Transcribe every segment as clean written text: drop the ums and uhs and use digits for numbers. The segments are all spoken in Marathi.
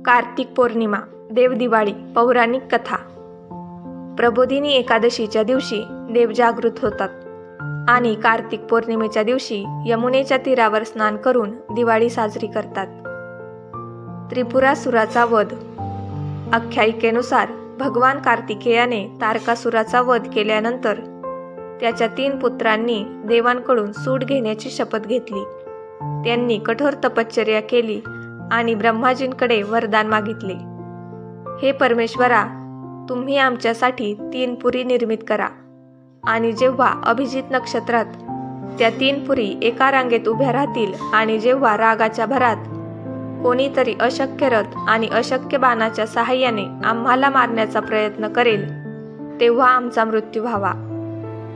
कार्तिक पौर्णिमा, देवदिवाळी, पौराणिक कथा. प्रबोधिनी एकादशीच्या दिवशी देव जागृत होतात आणि कार्तिक पौर्णिमेच्या दिवशी यमुनेच्या तीरावर स्नान करून दिवाळी साजरी करतात. त्रिपुरासुराचा वध. आख्यायिकेनुसार भगवान कार्तिकेयाने तारकासुराचा वध केल्यानंतर त्याच्या 3 पुत्रांनी देवांकडून सूट घेण्याची शपथ घेतली. त्यांनी कठोर तपश्चर्या केली आणि ब्रह्माजींकडे वरदान मागितले. हे परमेश्वरा, तुम्ही आमच्यासाठी 3 पुरी निर्मित करा. आणि जेव्हा अभिजित नक्षत्रात त्या 3 पुरी एका रांगेत उभ्या राहतील आणि जेव्हा रागाच्या भरात कोणीतरी अशक्य रथ आणि अशक्य बाणाच्या सहाय्याने आम्हाला मारण्याचा प्रयत्न करेल, तेव्हा आमचा मृत्यू व्हावा.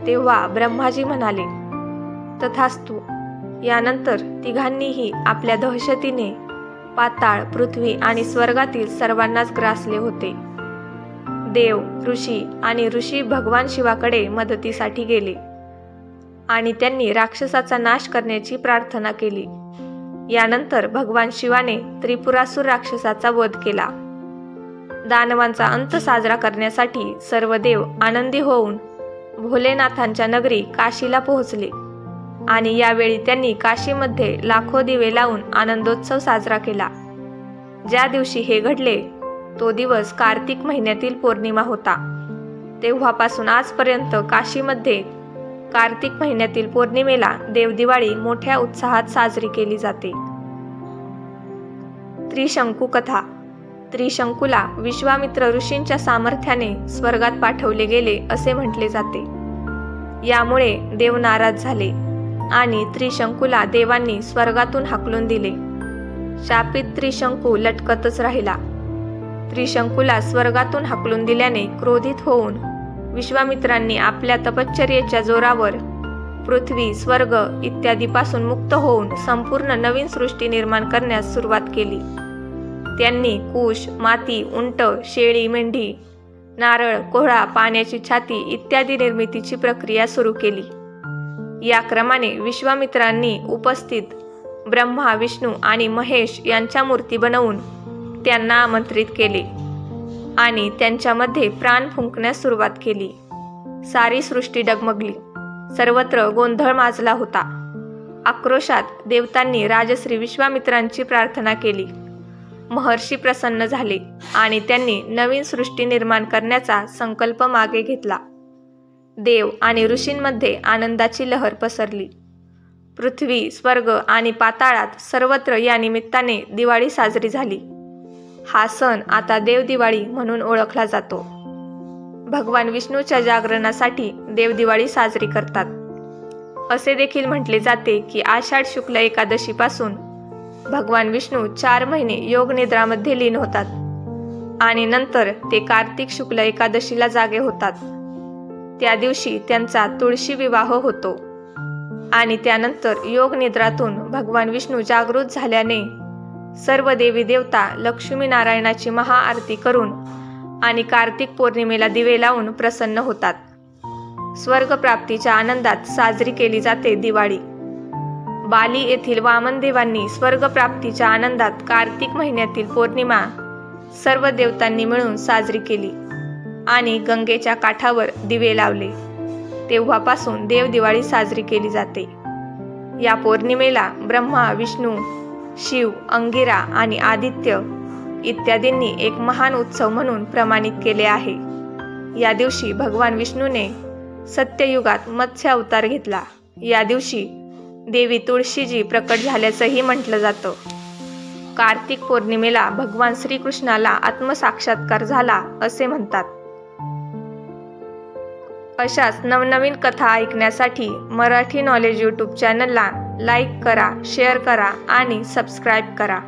तेव्हा ब्रह्माजी म्हणाले, तथास्तु. यानंतर तिघांनीही आपल्या दहशतीने पाताळ, पृथ्वी आणि स्वर्गातील सर्वांनाच ग्रासले होते. देव, ऋषी आणि ऋषी भगवान शिवाकडे मदतीसाठी गेले आणि त्यांनी राक्षसाचा नाश करण्याची प्रार्थना केली. यानंतर भगवान शिवाने त्रिपुरासुर राक्षसाचा वध केला. दानवांचा अंत साजरा करण्यासाठी सर्व देव आनंदी होऊन भोलेनाथांच्या नगरी काशीला पोहोचले आणि यावेळी त्यांनी काशीमध्ये लाखो दिवे लावून आनंदोत्सव साजरा केला. ज्या दिवशी हे घडले तो दिवस कार्तिक महिन्यातील पौर्णिमा होता. तेव्हापासून आजपर्यंत काशीमध्ये कार्तिक महिन्यातील पौर्णिमेला देवदिवाळी मोठ्या उत्साहात साजरी केली जाते. त्रिशंकू कथा. त्रिशंकूला विश्वामित्र ऋषींच्या सामर्थ्याने स्वर्गात पाठवले गेले असे म्हटले जाते. यामुळे देव नाराज झाले आणि त्रिशंकूला देवांनी स्वर्गातून हाकलून दिले. शापित त्रिशंकू लटकतच राहिला. त्रिशंकूला स्वर्गातून हाकलून दिल्याने क्रोधित होऊन विश्वामित्रांनी आपल्या तपश्चर्येच्या जोरावर पृथ्वी, स्वर्ग इत्यादीपासून मुक्त होऊन संपूर्ण नवीन सृष्टी निर्माण करण्यास सुरुवात केली. त्यांनी कुश, माती, उंट, शेळी, मेंढी, नारळ, कोहळा, पाण्याची छाती इत्यादी निर्मितीची प्रक्रिया सुरू केली. या क्रमाने विश्वामित्रांनी उपस्थित ब्रह्मा, विष्णू आणि महेश यांच्या मूर्ती बनवून त्यांना आमंत्रित केले आणि त्यांच्यामध्ये प्राण फुंकण्यास सुरुवात केली. सारी सृष्टी डगमगली. सर्वत्र गोंधळ माजला होता. आक्रोशात देवतांनी राजश्री विश्वामित्रांची प्रार्थना केली. महर्षी प्रसन्न झाले आणि त्यांनी नवीन सृष्टी निर्माण करण्याचा संकल्प मागे घेतला. देव आणि ऋषींमध्ये आनंदाची लहर पसरली. पृथ्वी, स्वर्ग आणि पाताळात सर्वत्र या निमित्ताने दिवाळी साजरी झाली. हा सण आता देवदिवाळी म्हणून ओळखला जातो. भगवान विष्णूच्या जागरणासाठी देवदिवाळी साजरी करतात. असे देखील म्हटले जाते की आषाढ शुक्ल एकादशीपासून भगवान विष्णू 4 महिने योग निद्रामध्ये लीन होतात आणि नंतर ते कार्तिक शुक्ल एकादशीला जागे होतात. त्या दिवशी त्यांचा तुळशी विवाह होतो आणि त्यानंतर योग निद्रातून भगवान विष्णू जागृत झाल्याने सर्व देवी देवता लक्ष्मीनारायणाची महाआरती करून आणि कार्तिक पौर्णिमेला दिवे लावून प्रसन्न होतात. स्वर्गप्राप्तीच्या आनंदात साजरी केली जाते दिवाळी. बाली येथील वामनदेवांनी स्वर्गप्राप्तीच्या आनंदात कार्तिक महिन्यातील पौर्णिमा सर्व देवतांनी मिळून साजरी केली आणि गंगेच्या काठावर दिवे लावले. तेव्हापासून देवदिवाळी साजरी केली जाते. या पौर्णिमेला ब्रह्मा, विष्णू, शिव, अंगिरा आणि आदित्य इत्यादींनी एक महान उत्सव म्हणून प्रमाणित केले आहे. या दिवशी भगवान विष्णूने सत्ययुगात मत्स्य अवतार घेतला. या दिवशी देवी तुळशीजी प्रकट झाल्याचंही म्हटलं जातं. कार्तिक पौर्णिमेला भगवान श्रीकृष्णाला आत्मसाक्षात्कार झाला असे म्हणतात. अशाच नवनवीन कथा ऐकण्यासाठी मराठी नॉलेज यूट्यूब चॅनलला लाईक करा, शेअर करा आणि सबस्क्राईब करा.